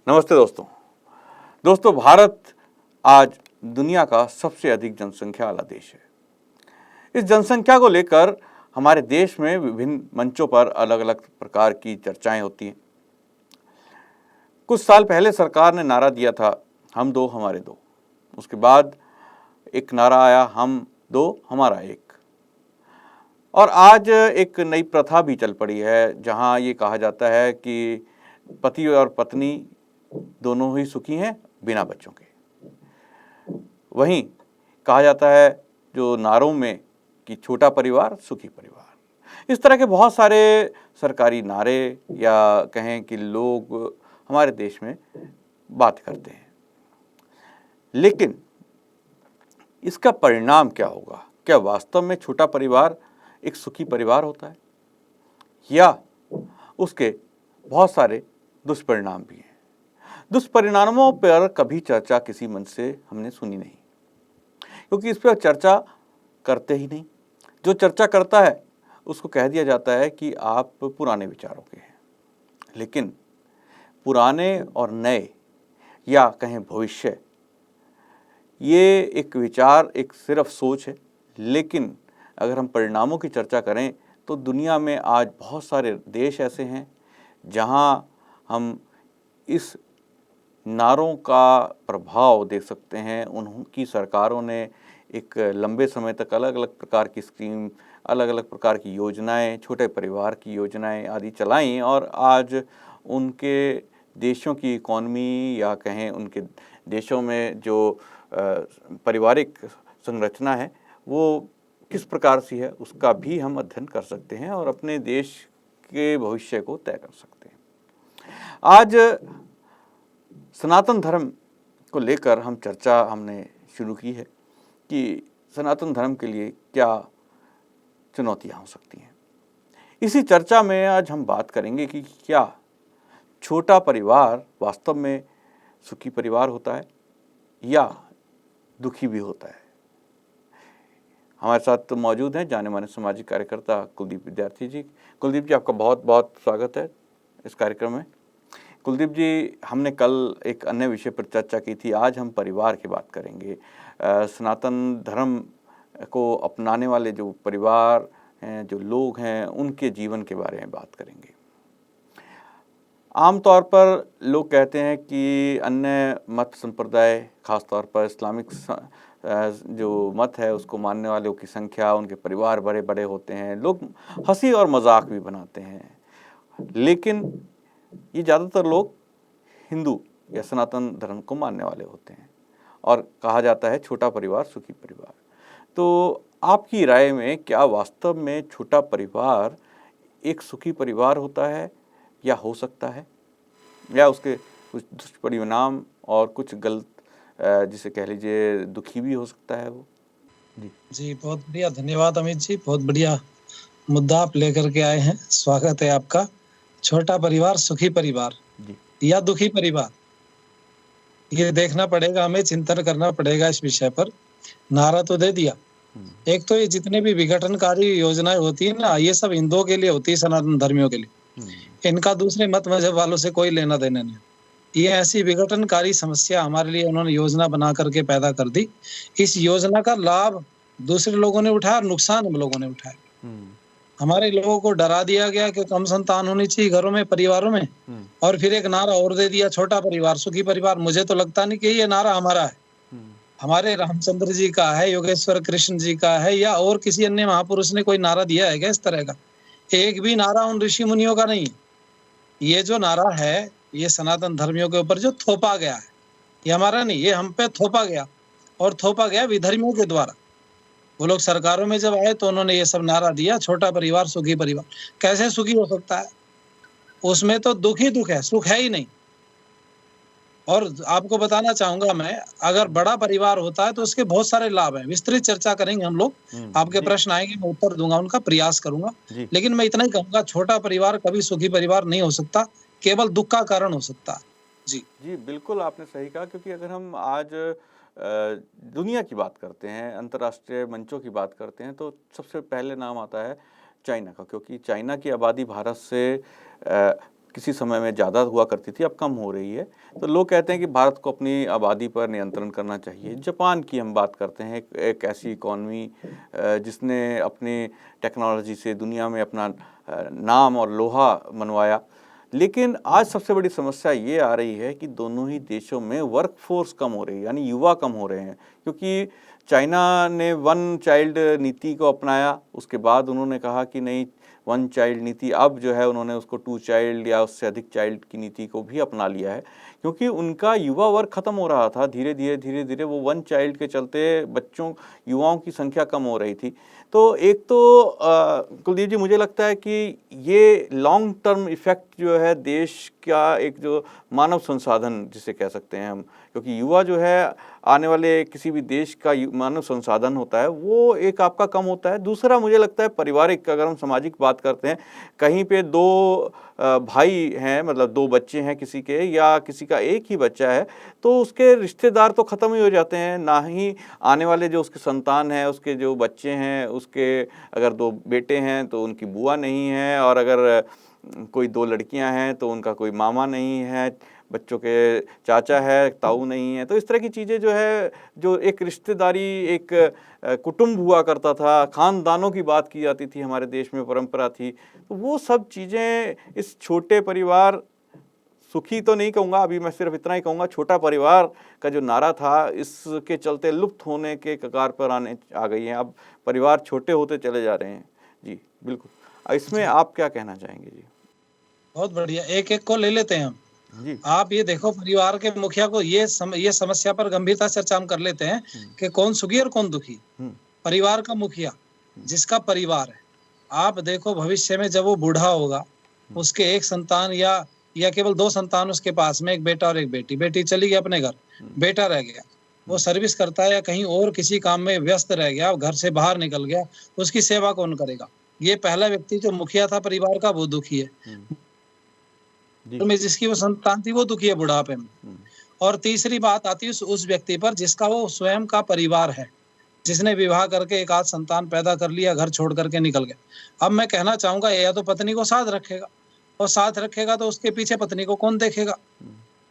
नमस्ते दोस्तों। भारत आज दुनिया का सबसे अधिक जनसंख्या वाला देश है। इस जनसंख्या को लेकर हमारे देश में विभिन्न मंचों पर अलग अलग प्रकार की चर्चाएं होती हैं। कुछ साल पहले सरकार ने नारा दिया था, हम दो हमारे दो। उसके बाद एक नारा आया, हम दो हमारा एक। और आज एक नई प्रथा भी चल पड़ी है, जहां ये कहा जाता है कि पति और पत्नी दोनों ही सुखी हैं बिना बच्चों के। वहीं कहा जाता है जो नारों में कि छोटा परिवार सुखी परिवार। इस तरह के बहुत सारे सरकारी नारे या कहें कि लोग हमारे देश में बात करते हैं, लेकिन इसका परिणाम क्या होगा? क्या वास्तव में छोटा परिवार एक सुखी परिवार होता है, या उसके बहुत सारे दुष्परिणाम भी हैं? दुष्परिणामों पर कभी चर्चा किसी मंच से हमने सुनी नहीं, क्योंकि इस पर चर्चा करते ही नहीं। जो चर्चा करता है उसको कह दिया जाता है कि आप पुराने विचारों के हैं। लेकिन पुराने और नए या कहें भविष्य, ये एक विचार, एक सिर्फ सोच है। लेकिन अगर हम परिणामों की चर्चा करें तो दुनिया में आज बहुत सारे देश ऐसे हैं जहां हम इस नारों का प्रभाव देख सकते हैं। उनकी सरकारों ने एक लंबे समय तक अलग अलग प्रकार की स्कीम, अलग अलग प्रकार की योजनाएं, छोटे परिवार की योजनाएं आदि चलाईं, और आज उनके देशों की इकॉनमी या कहें उनके देशों में जो पारिवारिक संरचना है वो किस प्रकार सी है, उसका भी हम अध्ययन कर सकते हैं और अपने देश के भविष्य को तय कर सकते हैं। आज सनातन धर्म को लेकर हम चर्चा हमने शुरू की है कि सनातन धर्म के लिए क्या चुनौतियां हो सकती हैं। इसी चर्चा में आज हम बात करेंगे कि क्या छोटा परिवार वास्तव में सुखी परिवार होता है या दुखी भी होता है। हमारे साथ तो मौजूद हैं जाने माने सामाजिक कार्यकर्ता कुलदीप विद्यार्थी जी। कुलदीप जी, आपका बहुत बहुत स्वागत है इस कार्यक्रम में। कुलदीप जी, हमने कल एक अन्य विषय पर चर्चा की थी, आज हम परिवार की बात करेंगे। सनातन धर्म को अपनाने वाले जो परिवार हैं, जो लोग हैं, उनके जीवन के बारे में बात करेंगे। आमतौर पर लोग कहते हैं कि अन्य मत संप्रदाय, खासतौर पर इस्लामिक जो मत है उसको मानने वालों की संख्या, उनके परिवार बड़े बड़े होते हैं, लोग हंसी और मजाक भी बनाते हैं। लेकिन ये ज़्यादातर लोग हिंदू या सनातन धर्म को मानने वाले होते हैं और कहा जाता है छोटा परिवार सुखी परिवार। तो आपकी राय में क्या वास्तव में छोटा परिवार एक सुखी परिवार होता है या हो सकता है, या उसके कुछ दुष्परिणाम और कुछ गलत जिसे कह लीजिए दुखी भी हो सकता है वो? जी, बहुत बढ़िया, धन्यवाद अमित जी। बहुत बढ़िया मुद्दा आप लेकर के आए हैं, स्वागत है आपका। छोटा परिवार सुखी परिवार या दुखी परिवार, ये देखना पड़ेगा, हमें चिंतन करना पड़ेगा इस विषय पर। नारा तो दे दिया। एक तो ये जितने भी विघटनकारी योजनाएं होती है ना, ये सब हिंदुओं के लिए होती है, सनातन धर्मियों के लिए। इनका दूसरे मत मजहब वालों से कोई लेना देना नहीं। ये ऐसी विघटनकारी समस्या हमारे लिए उन्होंने योजना बना करके पैदा कर दी। इस योजना का लाभ दूसरे लोगों ने उठाया और नुकसान हम लोगों ने उठाया। हमारे लोगों को डरा दिया गया कि कम संतान होनी चाहिए घरों में, परिवारों में, और फिर एक नारा और दे दिया, छोटा परिवार सुखी परिवार। मुझे तो लगता नहीं कि ये नारा हमारा है, हमारे रामचंद्र जी का है, योगेश्वर कृष्ण जी का है, या और किसी अन्य महापुरुष ने कोई नारा दिया है क्या इस तरह का? एक भी नारा उन ऋषि मुनियों का नहीं। ये जो नारा है, ये सनातन धर्मियों के ऊपर जो थोपा गया है, ये हमारा नहीं, ये हम पे थोपा गया, और थोपा गया विधर्मियों के द्वारा। वो लोग सरकारों में जब आए तो उन्होंने ये सब नारा दिया, छोटा परिवार सुखी परिवार। कैसे सुखी हो सकता है? उसमें तो दुख ही दुख है, सुख है ही नहीं। और आपको बताना चाहूंगा मैं, अगर बड़ा परिवार होता है तो उसके बहुत सारे लाभ हैं। विस्तृत चर्चा करेंगे हम लोग, आपके प्रश्न आएंगे, मैं उत्तर दूंगा, उनका प्रयास करूंगा। लेकिन मैं इतना ही कहूंगा, छोटा परिवार कभी सुखी परिवार नहीं हो सकता, केवल दुख का कारण हो सकता है। जी, बिल्कुल आपने सही कहा, क्योंकि अगर हम आज दुनिया की बात करते हैं, अंतर्राष्ट्रीय मंचों की बात करते हैं, तो सबसे पहले नाम आता है चाइना का, क्योंकि चाइना की आबादी भारत से किसी समय में ज़्यादा हुआ करती थी, अब कम हो रही है। तो लोग कहते हैं कि भारत को अपनी आबादी पर नियंत्रण करना चाहिए। जापान की हम बात करते हैं, एक ऐसी इकॉनमी जिसने अपनी टेक्नोलॉजी से दुनिया में अपना नाम और लोहा मनवाया। लेकिन आज सबसे बड़ी समस्या ये आ रही है कि दोनों ही देशों में वर्क फोर्स कम हो रही है, यानी युवा कम हो रहे हैं। क्योंकि चाइना ने वन चाइल्ड नीति को अपनाया, उसके बाद उन्होंने कहा कि नहीं, वन चाइल्ड नीति, अब जो है उन्होंने उसको टू चाइल्ड या उससे अधिक चाइल्ड की नीति को भी अपना लिया है। क्योंकि उनका युवा वर्ग खत्म हो रहा था, धीरे धीरे वो वन चाइल्ड के चलते बच्चों युवाओं की संख्या कम हो रही थी। तो एक तो कुलदीप जी, मुझे लगता है कि ये लॉन्ग टर्म इफ़ेक्ट जो है देश का, एक जो मानव संसाधन जिसे कह सकते हैं हम, क्योंकि युवा जो है आने वाले किसी भी देश का मानव संसाधन होता है, वो एक आपका कम होता है। दूसरा मुझे लगता है पारिवारिक, अगर हम सामाजिक बात करते हैं, कहीं पे दो भाई हैं, मतलब दो बच्चे हैं किसी के, या किसी का एक ही बच्चा है, तो उसके रिश्तेदार तो ख़त्म ही हो जाते हैं। ना ही आने वाले जो उसके संतान हैं, उसके जो बच्चे हैं, उसके अगर दो बेटे हैं तो उनकी बुआ नहीं है, और अगर कोई दो लड़कियां हैं तो उनका कोई मामा नहीं है, बच्चों के चाचा है, ताऊ नहीं है। तो इस तरह की चीज़ें जो है, जो एक रिश्तेदारी, एक कुटुंब हुआ करता था, ख़ानदानों की बात की जाती थी, हमारे देश में परंपरा थी, तो वो सब चीज़ें इस छोटे परिवार, सुखी तो नहीं कहूँगा, अभी मैं सिर्फ इतना ही कहूँगा, छोटा परिवार का जो नारा था, इसके चलते लुप्त होने के कगार पर आ गई हैं। अब परिवार छोटे होते चले जा रहे हैं। जी बिल्कुल, इसमें आप क्या कहना चाहेंगे? जी बहुत बढ़िया, एक एक को ले लेते हैं हम। जी आप ये देखो, परिवार के मुखिया को ये समस्या पर गंभीरता से चर्चा हम कर लेते हैं कि कौन सुखी और कौन दुखी। परिवार का मुखिया, जिसका परिवार है, आप देखो भविष्य में जब वो बूढ़ा होगा, उसके एक संतान या केवल दो संतान उसके पास में, एक बेटा और एक बेटी, बेटी चली गई अपने घर, बेटा रह गया, वो सर्विस करता है या कहीं और किसी काम में व्यस्त रह गया, घर से बाहर निकल गया, उसकी सेवा कौन करेगा? ये पहला व्यक्ति जो मुखिया था परिवार का, वो दुखी है। में जिसकी वो संतान थी, वो दुखी है बुढ़ापे में। और तीसरी बात आती है उस व्यक्ति पर जिसका वो स्वयं का परिवार है, जिसने विवाह करके एक आध संतान पैदा कर लिया, घर छोड़ करके निकल गया। अब मैं कहना चाहूंगा, या तो पत्नी को साथ रखेगा, और साथ रखेगा तो उसके पीछे पत्नी को कौन देखेगा?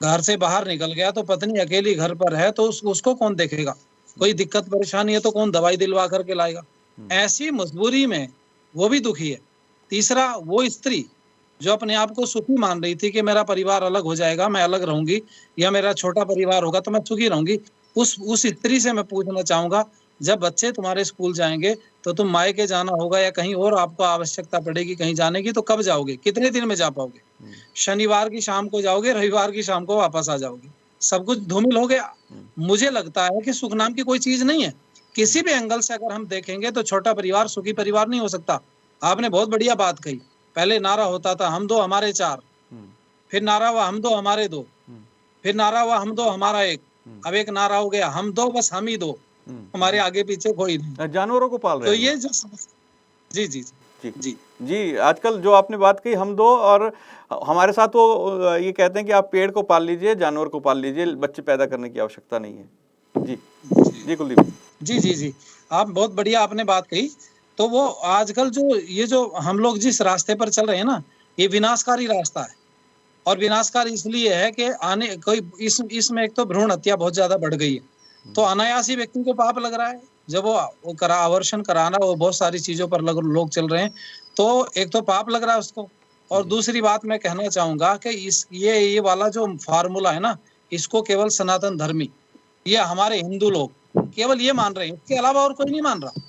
घर से बाहर निकल गया तो पत्नी अकेली घर पर है, तो उसको कौन देखेगा? कोई दिक्कत परेशानी है तो कौन दवाई दिलवा करके लाएगा? ऐसी मजबूरी में वो भी दुखी है। तीसरा, वो स्त्री जो अपने आप को सुखी मान रही थी कि मेरा परिवार अलग हो जाएगा, मैं अलग रहूंगी, या मेरा छोटा परिवार होगा तो मैं सुखी रहूंगी, उस स्त्री से मैं पूछना चाहूंगा, जब बच्चे तुम्हारे स्कूल जाएंगे तो तुम मायके जाना होगा या कहीं और आपको आवश्यकता पड़ेगी कहीं जाने की, तो कब जाओगे? कितने दिन में जा पाओगे? शनिवार की शाम को जाओगे, रविवार की शाम को वापस आ जाओगे, सब कुछ धूमिल हो गया। मुझे लगता है कि सुख नाम की कोई चीज नहीं है। किसी भी एंगल से अगर हम देखेंगे तो छोटा परिवार सुखी परिवार नहीं हो सकता। आपने बहुत बढ़िया बात कही। पहले नारा होता था, हम दो हमारे चार, फिर नारा हुआ हम दो हमारे दो, फिर नारा हुआ हम दो हमारा एक, अब एक नारा हो गया हम दो बस हम ही दो, हमारे आगे पीछे कोई नहीं। जानवरों को पाल रहे हैं तो ये जो जी जी जी जी जी, आजकल जो आपने बात कही हम दो, और हमारे साथ वो ये कहते हैं कि आप पेड़ को पाल लीजिए, जानवर को पाल लीजिए, बच्चे पैदा करने की आवश्यकता नहीं है। जी जी कुलदीप जी जी जी, आप बहुत बढ़िया आपने बात कही। तो वो आजकल जो हम लोग जिस रास्ते पर चल रहे हैं ना, ये विनाशकारी रास्ता है। और विनाशकारी इसलिए है कि आने कोई इसमें एक तो भ्रूण हत्या बहुत ज्यादा बढ़ गई है, तो अनायास ही व्यक्ति को पाप लग रहा है। जब वो आवर्षण कराना, वो बहुत सारी चीजों पर लोग चल रहे हैं, तो एक तो पाप लग रहा है उसको। और दूसरी बात मैं कहना चाहूंगा कि ये वाला जो फार्मूला है ना, इसको केवल सनातन धर्मी या हमारे हिंदू लोग केवल ये मान रहे हैं, इसके अलावा और कोई नहीं मान रहा।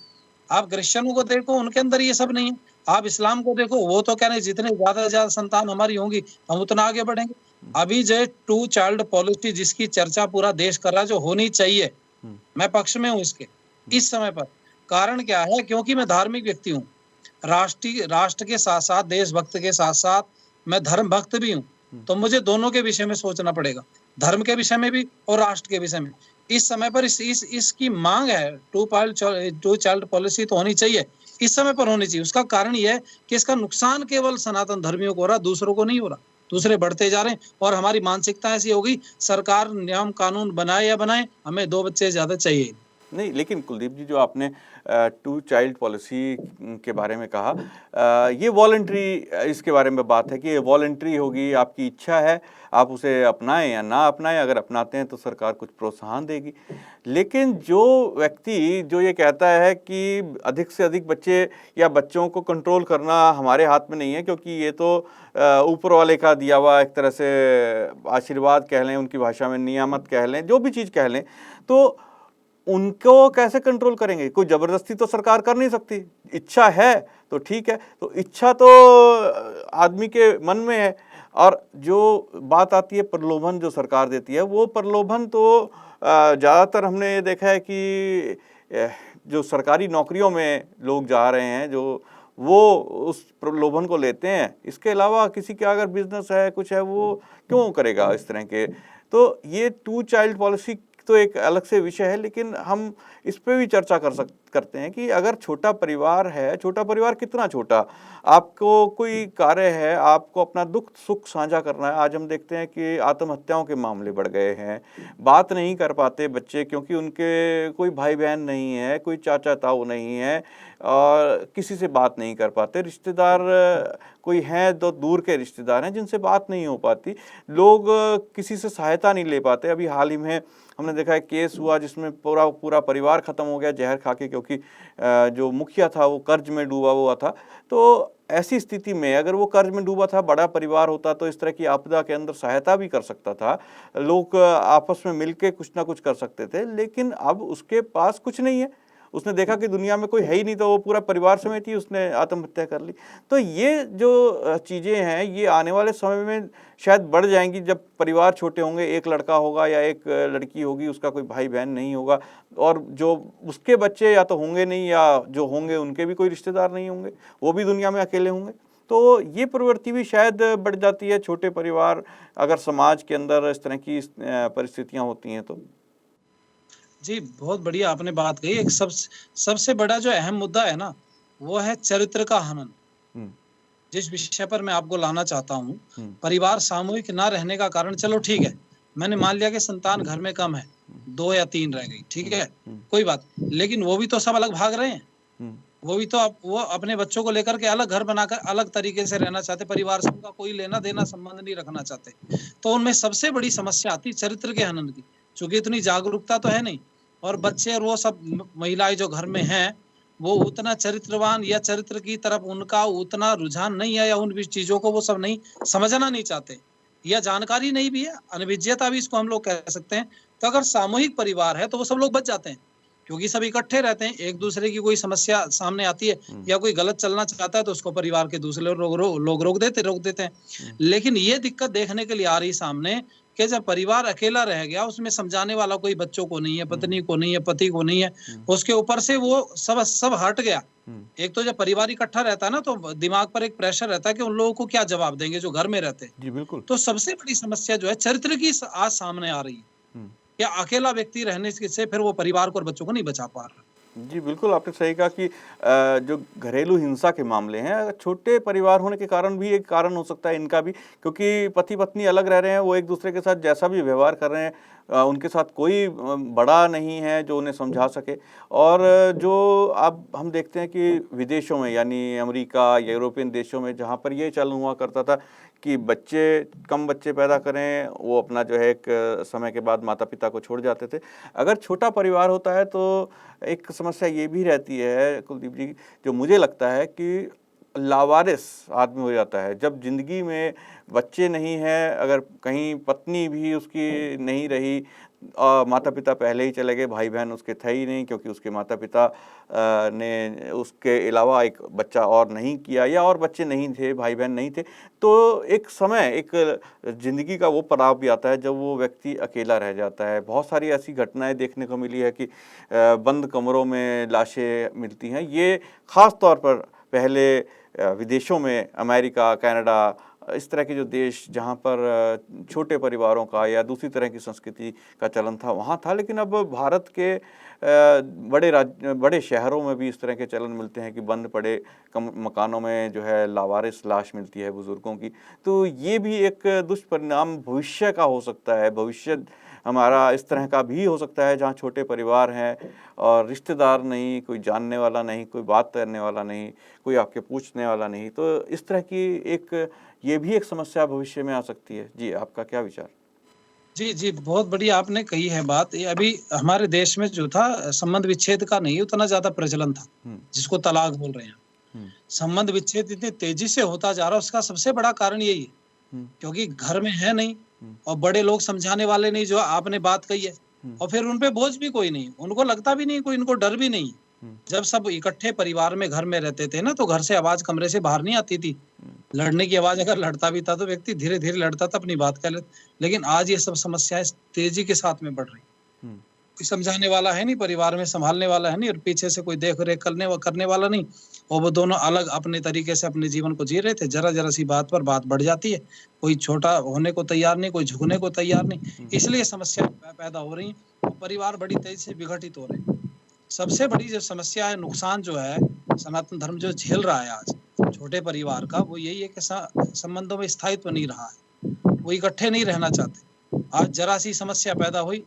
आप क्रिश्चियनों को देखो, उनके अंदर ये सब नहीं है। आप इस्लाम को देखो, वो तो कह रहे हैं जितने ज्यादा से ज्यादा संतान हमारी होंगी हम उतना आगे बढ़ेंगे। अभी जो टू चाइल्ड पॉलिसी जिसकी चर्चा पूरा देश कर रहा है, जो होनी चाहिए, मैं पक्ष में हूँ इसके इस समय पर। कारण क्या है? क्योंकि मैं धार्मिक व्यक्ति हूँ, राष्ट्र के साथ साथ देशभक्त के साथ साथ मैं धर्म भक्त भी हूँ, तो मुझे दोनों के विषय में सोचना पड़ेगा, धर्म के विषय में भी और राष्ट्र के विषय में। इस समय पर इसकी मांग है, टू चाइल्ड पॉलिसी तो होनी चाहिए, इस समय पर होनी चाहिए। उसका कारण यह है कि इसका नुकसान केवल सनातन धर्मियों को हो रहा, दूसरों को नहीं हो रहा। दूसरे बढ़ते जा रहे हैं और हमारी मानसिकता ऐसी हो गई, सरकार नियम कानून बनाए या बनाए, हमें 2 बच्चे ज्यादा चाहिए। नहीं, लेकिन कुलदीप जी, जो आपने टू चाइल्ड पॉलिसी के बारे में कहा, ये वॉलंटरी, इसके बारे में बात है कि ये वॉलंटरी होगी, आपकी इच्छा है, आप उसे अपनाएं या ना अपनाएं। अगर अपनाते हैं तो सरकार कुछ प्रोत्साहन देगी। लेकिन जो व्यक्ति जो ये कहता है कि अधिक से अधिक बच्चे या बच्चों को कंट्रोल करना हमारे हाथ में नहीं है, क्योंकि ये तो ऊपर वाले का दिया हुआ एक तरह से आशीर्वाद कह लें, उनकी भाषा में नियामत कह लें, जो भी चीज़ कह लें, तो उनको कैसे कंट्रोल करेंगे? कोई ज़बरदस्ती तो सरकार कर नहीं सकती। इच्छा है तो ठीक है, तो इच्छा तो आदमी के मन में है। और जो बात आती है प्रलोभन जो सरकार देती है, वो प्रलोभन तो ज़्यादातर हमने ये देखा है कि जो सरकारी नौकरियों में लोग जा रहे हैं, जो वो उस प्रलोभन को लेते हैं। इसके अलावा किसी का अगर बिजनेस है, कुछ है, वो क्यों करेगा इस तरह के? तो ये टू चाइल्ड पॉलिसी तो एक अलग से विषय है, लेकिन हम इस पे भी चर्चा करते हैं कि अगर छोटा परिवार है, छोटा परिवार कितना छोटा, आपको कोई कार्य है, आपको अपना दुख सुख साझा करना है। आज हम देखते हैं कि आत्महत्याओं के मामले बढ़ गए हैं, बात नहीं कर पाते बच्चे, क्योंकि उनके कोई भाई बहन नहीं है, कोई चाचा ताऊ नहीं है, और किसी से बात नहीं कर पाते। रिश्तेदार कोई हैं तो दूर के रिश्तेदार हैं जिनसे बात नहीं हो पाती। लोग किसी से सहायता नहीं ले पाते। अभी हाल ही में हमने देखा है केस हुआ जिसमें पूरा परिवार ख़त्म हो गया जहर खा के, क्योंकि जो मुखिया था वो कर्ज में डूबा हुआ था। तो ऐसी स्थिति में अगर वो कर्ज में डूबा था, बड़ा परिवार होता, तो इस तरह की आपदा के अंदर सहायता भी कर सकता था, लोग आपस में मिलके कुछ ना कुछ कर सकते थे। लेकिन अब उसके पास कुछ नहीं है। उसने देखा कि दुनिया में कोई है ही नहीं, तो वो पूरा परिवार समेत ही उसने आत्महत्या कर ली। तो ये जो चीज़ें हैं, ये आने वाले समय में शायद बढ़ जाएंगी। जब परिवार छोटे होंगे, एक लड़का होगा या एक लड़की होगी, उसका कोई भाई बहन नहीं होगा, और जो उसके बच्चे या तो होंगे नहीं, या जो होंगे उनके भी कोई रिश्तेदार नहीं होंगे, वो भी दुनिया में अकेले होंगे। तो ये प्रवृत्ति भी शायद बढ़ जाती है, छोटे परिवार अगर समाज के अंदर इस तरह की परिस्थितियाँ होती हैं तो। जी, बहुत बढ़िया आपने बात कही। एक सबसे बड़ा जो अहम मुद्दा है ना, वो है चरित्र का हनन। जिस विषय पर मैं आपको लाना चाहता हूँ, परिवार सामूहिक ना रहने का कारण, चलो ठीक है, मैंने मान लिया कि संतान घर में कम है, 2 या 3 रह गई, ठीक है, कोई बात, लेकिन वो भी तो सब अलग भाग रहे हैं। वो भी तो वो अपने बच्चों को लेकर के अलग घर बनाकर अलग तरीके से रहना चाहते, परिवार से उनका कोई लेना देना संबंध नहीं रखना चाहते। तो उनमें सबसे बड़ी समस्या आती चरित्र के हनन की, क्योंकि इतनी जागरूकता तो है नहीं, और बच्चे और वो सब महिलाएं जो घर में हैं, वो उतना चरित्रवान या चरित्र की तरफ उनका उतना रुझान नहीं है, या उन चीजों को वो सब नहीं समझना नहीं चाहते, या जानकारी नहीं भी है, अनभिज्ञता भी इसको हम लोग कह सकते हैं। तो अगर सामूहिक परिवार है तो वो सब लोग बच जाते हैं, क्योंकि सब इकट्ठे रहते हैं। एक दूसरे की कोई समस्या सामने आती है या कोई गलत चलना चाहता है तो उसको परिवार के दूसरे लोग रोक देते हैं। लेकिन ये दिक्कत देखने के लिए आ रही सामने कि जब परिवार अकेला रह गया, उसमें समझाने वाला कोई बच्चों को नहीं है, पत्नी को नहीं है, पति को नहीं है, उसके ऊपर से वो सब हट गया। एक तो जब परिवार इकट्ठा रहता है ना, तो दिमाग पर एक प्रेशर रहता है कि उन लोगों को क्या जवाब देंगे जो घर में रहते हैं। जी बिल्कुल। तो सबसे बड़ी समस्या जो है चरित्र की आज सामने आ रही है, या अकेला व्यक्ति रहने से फिर वो परिवार को और बच्चों को नहीं बचा पा रहा। जी बिल्कुल, आपने सही कहा कि जो घरेलू हिंसा के मामले हैं, छोटे परिवार होने के कारण भी एक कारण हो सकता है इनका भी, क्योंकि पति पत्नी अलग रह रहे हैं, वो एक दूसरे के साथ जैसा भी व्यवहार कर रहे हैं, उनके साथ कोई बड़ा नहीं है जो उन्हें समझा सके। और जो अब हम देखते हैं कि विदेशों में, यानी अमेरिका या यूरोपियन देशों में, जहाँ पर ये चलन हुआ करता था कि कम बच्चे पैदा करें, वो अपना जो है एक समय के बाद माता पिता को छोड़ जाते थे। अगर छोटा परिवार होता है तो एक समस्या ये भी रहती है कुलदीप जी, जो मुझे लगता है कि लावारिस आदमी हो जाता है। जब ज़िंदगी में बच्चे नहीं हैं, अगर कहीं पत्नी भी उसकी नहीं रही, माता पिता पहले ही चले गए, भाई बहन उसके थे ही नहीं, क्योंकि उसके माता पिता ने उसके अलावा एक बच्चा और नहीं किया, या और बच्चे नहीं थे, भाई बहन नहीं थे, तो एक समय, एक ज़िंदगी का वो पड़ाव भी आता है जब वो व्यक्ति अकेला रह जाता है। बहुत सारी ऐसी घटनाएं देखने को मिली है कि बंद कमरों में लाशें मिलती हैं। ये ख़ास तौर पर पहले विदेशों में, अमेरिका, कनाडा, इस तरह के जो देश जहाँ पर छोटे परिवारों का या दूसरी तरह की संस्कृति का चलन था वहाँ था, लेकिन अब भारत के बड़े शहरों में भी इस तरह के चलन मिलते हैं कि बंद पड़े मकानों में जो है लावारिस लाश मिलती है बुज़ुर्गों की। तो ये भी एक दुष्परिणाम भविष्य का हो सकता है, भविष्य हमारा इस तरह का भी हो सकता है जहाँ छोटे परिवार हैं और रिश्तेदार नहीं, कोई जानने वाला नहीं, कोई बात करने वाला नहीं, कोई आपके पूछने वाला नहीं। तो इस तरह की ये भी एक समस्या भविष्य में आ सकती है। जी, आपका क्या विचार? जी, जी, बहुत बढ़िया आपने कही है बात। ये अभी हमारे देश में जो था संबंध विच्छेद का नहीं उतना ज़्यादा प्रचलन था, जिसको तलाक बोल रहे हैं। संबंध विच्छेद इतनी तेज़ी से होता जा रहा है, उसका सबसे बड़ा कारण यही है, क्योंकि घर में है नहीं और बड़े लोग समझाने वाले नहीं, जो आपने बात कही है, और फिर उन पे बोझ भी कोई नहीं, उनको लगता भी नहीं, कोई इनको डर भी नहीं। जब सब इकट्ठे परिवार में घर में रहते थे ना, तो घर से आवाज़ कमरे से बाहर नहीं आती थी। लड़ने की आवाज़ अगर लड़ता भी था तो व्यक्ति धीरे-धीरे लड़ता था, अपनी बात कह लेता। लेकिन आज ये सब समस्याएँ तेज़ी के साथ में बढ़ रही। कोई समझाने वाला है नहीं, परिवार में सँभालने वाला है नहीं, और पीछे से कोई देख-रेख करने वाला नहीं, और वो दोनों अलग अपने तरीके से अपने जीवन को जी रहे थे। ज़रा-ज़रा सी बात पर बात बढ़ जाती है, कोई छोटा होने को तैयार नहीं, कोई झुकने को तैयार नहीं, इसलिए समस्या पैदा हो रही हैं और परिवार बड़ी तेज़ी से विघटित हो रहे हैं। सबसे बड़ी जो समस्या है, नुकसान जो है, सनातन धर्म जो झेल रहा है आज छोटे परिवार का, वो यही है कि संबंधों में स्थायित्व नहीं रहा है, वो इकट्ठे नहीं रहना चाहते। आज ज़रा-सी समस्या पैदा हुई,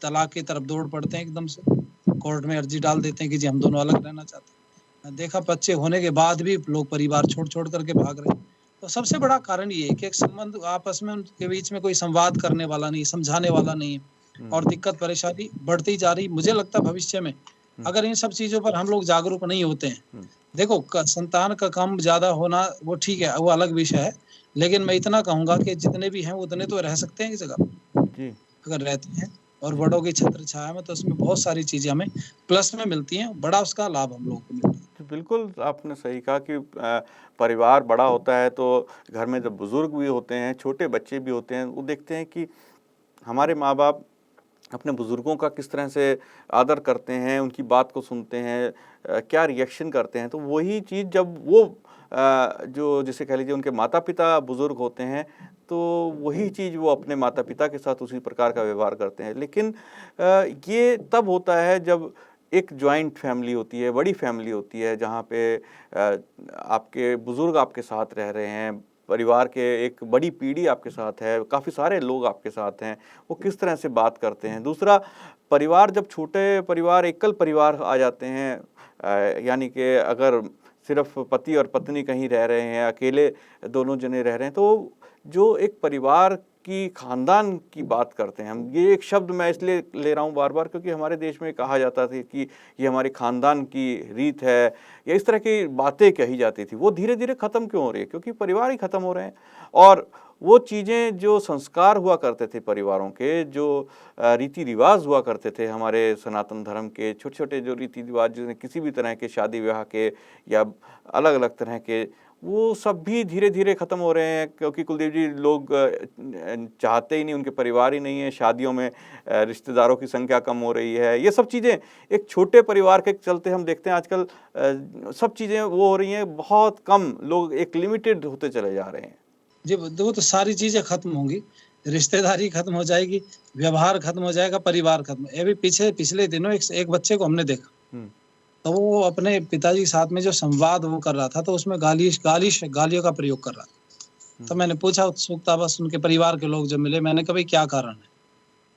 तलाक की तरफ दौड़ पड़ते हैं एकदम से, कोर्ट में अर्जी डाल देते हैं कि जी हम दोनों अलग रहना चाहते हैं। देखा बच्चे होने के बाद भी लोग परिवार छोड़-छोड़ करके भाग रहे हैं। तो सबसे बड़ा कारण ये है कि एक संबंध आपस में उनके बीच में कोई संवाद करने वाला नहीं, समझाने वाला नहीं है, और दिक्कत परेशानी बढ़ती जा रही। मुझे लगता है भविष्य में अगर इन सब चीज़ों पर हम लोग जागरूक नहीं होते हैं, देखो संतान का कम ज़्यादा होना वो ठीक है, वो अलग विषय है, लेकिन मैं इतना कहूँगा कि जितने भी हैं उतने तो रह सकते हैं इस जगह जी। अगर रहते हैं, और बड़ों की छत्र छाया में, तो उसमें बहुत सारी चीज़ें हमें प्लस में मिलती हैं, बड़ा उसका लाभ हम लोगों को मिलता है। तो बिल्कुल आपने सही कहा कि परिवार बड़ा होता है तो घर में जब बुज़ुर्ग भी होते हैं, छोटे बच्चे भी होते हैं, वो देखते हैं कि हमारे माँ-बाप अपने बुज़ुर्गों का किस तरह से आदर करते हैं, उनकी बात को सुनते हैं, क्या रिएक्शन करते हैं। तो वही चीज़ जब वो जो जिसे कह लीजिए उनके माता-पिता बुज़ुर्ग होते हैं, तो वही चीज़ वो अपने माता-पिता के साथ उसी प्रकार का व्यवहार करते हैं। लेकिन ये तब होता है जब एक जॉइंट फैमिली होती है, बड़ी फैमिली होती है, जहाँ पे आपके बुज़ुर्ग आपके साथ रह रहे हैं, परिवार के एक बड़ी पीढ़ी आपके साथ है, काफ़ी सारे लोग आपके साथ हैं, वो किस तरह से बात करते हैं। दूसरा, परिवार जब छोटे परिवार, एकल परिवार आ जाते हैं, यानी कि अगर सिर्फ़ पति और पत्नी कहीं रह रहे हैं, अकेले दोनों जने रह रहे हैं, तो जो एक परिवार की ख़ानदान की बात करते हैं हम, ये एक शब्द मैं इसलिए ले रहा हूँ बार-बार क्योंकि हमारे देश में कहा जाता था कि ये हमारे ख़ानदान की रीत है, या इस तरह की बातें कही जाती थी। वो धीरे-धीरे ख़त्म क्यों हो रही है? क्योंकि परिवार ही ख़त्म हो रहे हैं, और वो चीज़ें जो संस्कार हुआ करते थे परिवारों के, जो रीति-रिवाज़ हुआ करते थे हमारे सनातन धर्म के, छोटे-छोटे जो रीति-रिवाज़ किसी भी तरह के शादी-ब्याह के या अलग-अलग तरह के, वो सब भी धीरे-धीरे ख़त्म हो रहे हैं, क्योंकि कुलदीप जी लोग चाहते ही नहीं, उनके परिवार ही नहीं है, शादियों में रिश्तेदारों की संख्या कम हो रही है। ये सब चीज़ें एक छोटे परिवार के चलते हम देखते हैं आजकल सब चीज़ें वो हो रही हैं, बहुत कम लोग एक लिमिटेड होते चले जा रहे हैं। जी, वो तो सारी चीज़ें खत्म होंगी, रिश्तेदारी खत्म हो जाएगी, व्यवहार खत्म हो जाएगा, परिवार खत्म। अभी पिछले दिनों एक बच्चे को हमने देखा, तो वो अपने पिताजी के साथ में जो संवाद वो कर रहा था, तो उसमें गालियों का प्रयोग कर रहा था। तो मैंने पूछा उत्सुकतावश, उनके परिवार के लोग जब मिले, मैंने कहा भाई क्या कारण है?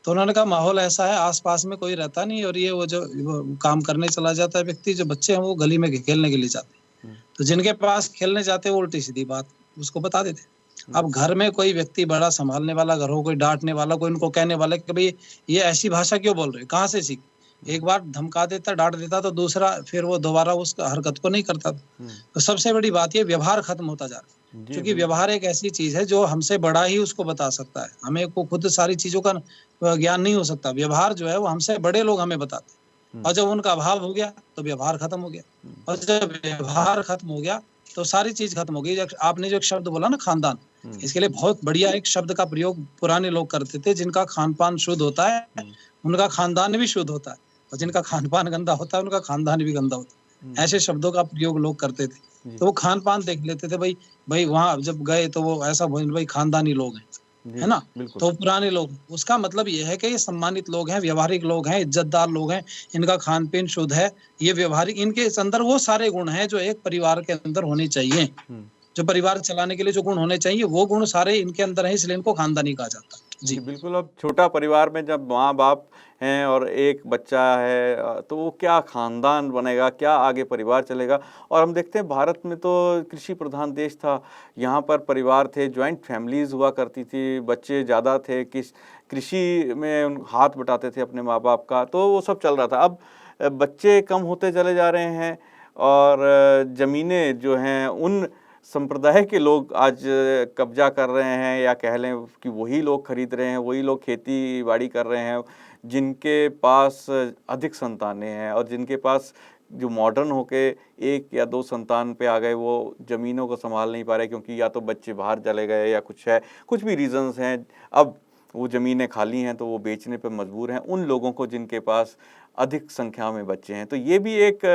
तो उन्होंने कहा माहौल ऐसा है, आस-पास में कोई रहता नहीं, और ये वो काम करने चला जाता है व्यक्ति, जो बच्चे हैं वो गली में खेलने के लिए जाते हैं। तो जिनके पास खेलने जाते हैं वो उल्टी-सीधी बात उसको बता देते। अब घर में कोई व्यक्ति बड़ा संभालने वाला घर हो, कोई डाँटने वाला, कोई उनको कहने वाला कि भई ये ऐसी भाषा क्यों बोल रहे हो? कहाँ से सीखी? एक बार धमका देता, डाँट देता, तो दूसरा फिर वो दोबारा उस हरकत को नहीं करता। तो सबसे बड़ी बात ये व्यवहार खत्म होता जा रहा है। क्योंकि व्यवहार एक ऐसी चीज़ है जो हमसे बड़ा ही उसको बता सकता है। हमें को खुद सारी चीज़ों का ज्ञान नहीं हो सकता। व्यवहार जो है वो हमसे बड़े लोग हमें बताते हैं, और जब उनका अभाव हो गया तो व्यवहार खत्म हो गया, और जब व्यवहार खत्म हो गया तो सारी चीज़ खत्म हो गई। आपने जो एक शब्द बोला ना खानदान, इसके लिए बहुत बढ़िया एक शब्द का प्रयोग पुराने लोग करते थे, जिनका खान-पान शुद्ध होता है, उनका खानदान भी शुद्ध होता है, और जिनका खान-पान गंदा होता है, उनका खानदान भी गंदा होता है। ऐसे शब्दों का प्रयोग लोग करते थे। तो वो खान पान देख लेते थे, भाई भाई वहां जब गए तो वो ऐसा भोजन, भाई खानदानी लोग हैं, जी, है ना, बिल्कुल। तो पुराने लोग, उसका मतलब ये है कि ये सम्मानित लोग हैं, व्यवहारिक लोग हैं, इज्जतदार लोग हैं, इनका खान पीन शुद्ध है, ये व्यवहारिक, इनके अंदर वो सारे गुण हैं जो एक परिवार के अंदर होने चाहिए, जो परिवार चलाने के लिए जो गुण होने चाहिए वो गुण सारे इनके अंदर है, इसलिए इनको खानदानी कहा जाता है। जी, जी बिल्कुल। अब छोटा परिवार में जब माँ-बाप हैं और एक बच्चा है तो वो क्या ख़ानदान बनेगा, क्या आगे परिवार चलेगा। और हम देखते हैं भारत में तो कृषि प्रधान देश था, यहाँ पर परिवार थे, जॉइंट फैमिलीज़ हुआ करती थी, बच्चे ज़्यादा थे, कृषि में हाथ बटाते थे अपने माँ-बाप का, तो वो सब चल रहा था। अब बच्चे कम होते चले जा रहे हैं और ज़मीनें जो हैं उन संप्रदाय के लोग आज कब्जा कर रहे हैं, या कह लें कि वही लोग खरीद रहे हैं, वही लोग खेती-बाड़ी कर रहे हैं, जिनके पास अधिक संतानें हैं और जिनके पास जो मॉडर्न होके 1 या 2 संतान पे आ गए, वो ज़मीनों को सँभाल नहीं पा रहे, क्योंकि या तो बच्चे बाहर चले गए या कुछ है, कुछ भी रीज़न्स हैं। अब वो ज़मीनें खाली हैं तो वो बेचने पे मजबूर हैं उन लोगों को जिनके पास अधिक संख्या में बच्चे हैं। तो ये भी एक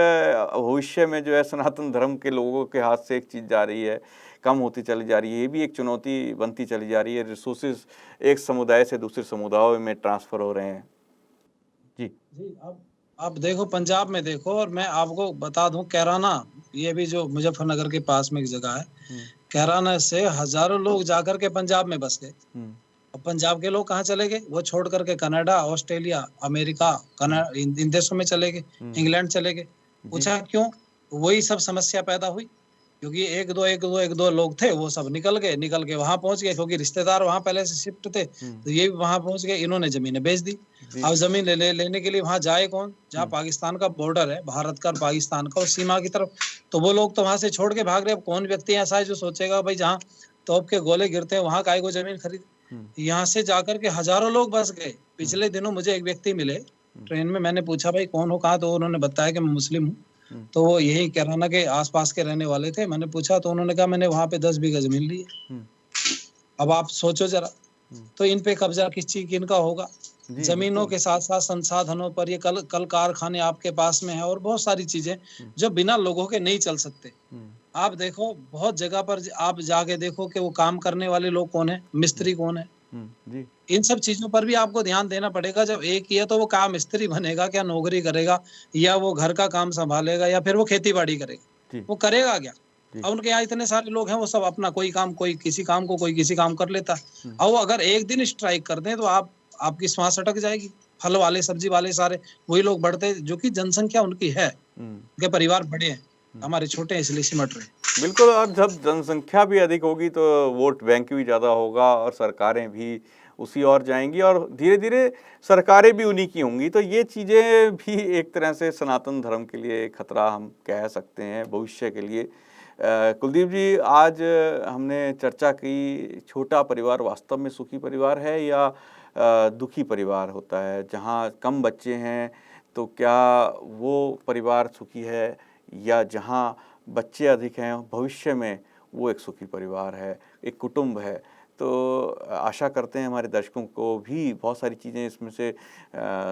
भविष्य में जो है सनातन धर्म के लोगों के हाथ से एक चीज़ जा रही है, कम होती चली जा रही है। ये भी एक चुनौती बनती चली जा रही है। रिसोर्सेज़ एक समुदाय से दूसरे समुदायों में ट्रांसफ़र हो रहे हैं। जी। जी अब आप देखो पंजाब में देखो, और मैं आपको बता दूं कैराना, ये भी जो मुजफ्फरनगर के पास में एक जगह है, कैराना से हजारों लोग जाकर के पंजाब में बस गए। अब पंजाब के लोग कहाँ चले गए, वो छोड़ करके कनाडा, ऑस्ट्रेलिया, अमेरिका, इन देशों में चले गए, इंग्लैंड चले गए। पूछा क्यों, वही सब समस्या पैदा हुई, क्योंकि एक दो लोग थे, वो सब निकल के वहां पहुंच गए, क्योंकि रिश्तेदार वहां पहले से शिफ्ट थे, तो ये भी वहां पहुंच गए, इन्होंने जमीनें बेच दी। अब जमीन लेने के लिए वहां जाए कौन, जहाँ पाकिस्तान का बॉर्डर है, भारत का और पाकिस्तान का, और सीमा की तरफ, तो वो लोग तो वहां से छोड़ के भाग रहे। अब कौन व्यक्ति ऐसा है जो सोचेगा भाई जहाँ तोप के गोले गिरते हैं वहां काय को जमीन खरीद। यहाँ से जाकर के हजारों लोग बस गए। पिछले दिनों मुझे एक व्यक्ति मिले ट्रेन में, मैंने पूछा भाई कौन हो, कहाँ, तो उन्होंने बताया कि मैं मुस्लिम हूँ, तो वो यही कैराना के आसपास के रहने वाले थे। मैंने पूछा तो उन्होंने कहा मैंने वहां पे 10 बीघा जमीन ली है। अब आप सोचो जरा, तो इन पे कब्जा किस चीज की इनका होगा। जमीनों के साथ साथ संसाधनों पर ये कल कारखाने आपके पास में है, और बहुत सारी चीजें जो बिना लोगों के नहीं चल सकते। आप देखो बहुत जगह पर आप जाके देखो कि वो काम करने वाले लोग कौन है, मिस्त्री कौन है। इन सब चीजों पर भी आपको ध्यान देना पड़ेगा। जब एक ही है तो वो काम मिस्त्री बनेगा क्या, नौकरी करेगा, या वो घर का काम संभालेगा, या फिर वो खेती बाड़ी करेगा, वो करेगा क्या। अब उनके यहाँ इतने सारे लोग हैं, वो सब अपना कोई काम, कोई किसी काम को, कोई किसी काम कर लेता है। और वो अगर एक दिन स्ट्राइक कर दें तो आपकी श्वास अटक जाएगी। फल वाले, सब्जी वाले सारे वही लोग बढ़ते, जो कि जनसंख्या उनकी है, उनके परिवार बड़े हैं, हमारे छोटे हैं, इसलिए सिमट रहे। बिल्कुल। और जब जनसंख्या भी अधिक होगी तो वोट बैंक भी ज़्यादा होगा और सरकारें भी उसी ओर जाएंगी और धीरे धीरे सरकारें भी उन्हीं की होंगी। तो ये चीज़ें भी एक तरह से सनातन धर्म के लिए खतरा हम कह सकते हैं भविष्य के लिए। कुलदीप जी, आज हमने चर्चा की छोटा परिवार वास्तव में सुखी परिवार है या दुखी परिवार होता है। जहाँ कम बच्चे हैं तो क्या वो परिवार सुखी है, या जहाँ बच्चे अधिक हैं भविष्य में वो एक सुखी परिवार है, एक कुटुंब है। तो आशा करते हैं हमारे दर्शकों को भी बहुत सारी चीज़ें इसमें से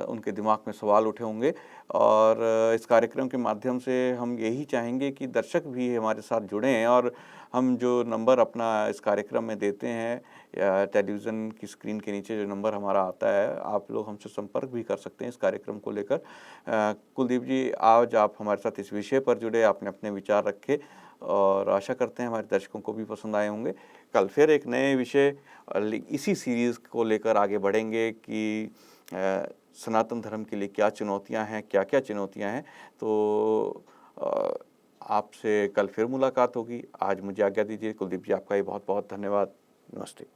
उनके दिमाग में सवाल उठे होंगे। और इस कार्यक्रम के माध्यम से हम यही चाहेंगे कि दर्शक भी हमारे साथ जुड़ें, और हम जो नंबर अपना इस कार्यक्रम में देते हैं, या टेलीविज़न की स्क्रीन के नीचे जो नंबर हमारा आता है, आप लोग हमसे संपर्क भी कर सकते हैं इस कार्यक्रम को लेकर। कुलदीप जी, आज आप हमारे साथ इस विषय पर जुड़े, आपने अपने विचार रखे और आशा करते हैं हमारे दर्शकों को भी पसंद आए होंगे। कल फिर एक नए विषय इसी सीरीज़ को लेकर आगे बढ़ेंगे कि सनातन धर्म के लिए क्या चुनौतियां हैं, क्या क्या चुनौतियां हैं। तो आपसे कल फिर मुलाकात होगी। आज मुझे आज्ञा दीजिए। कुलदीप जी, आपका भी बहुत बहुत धन्यवाद। नमस्ते।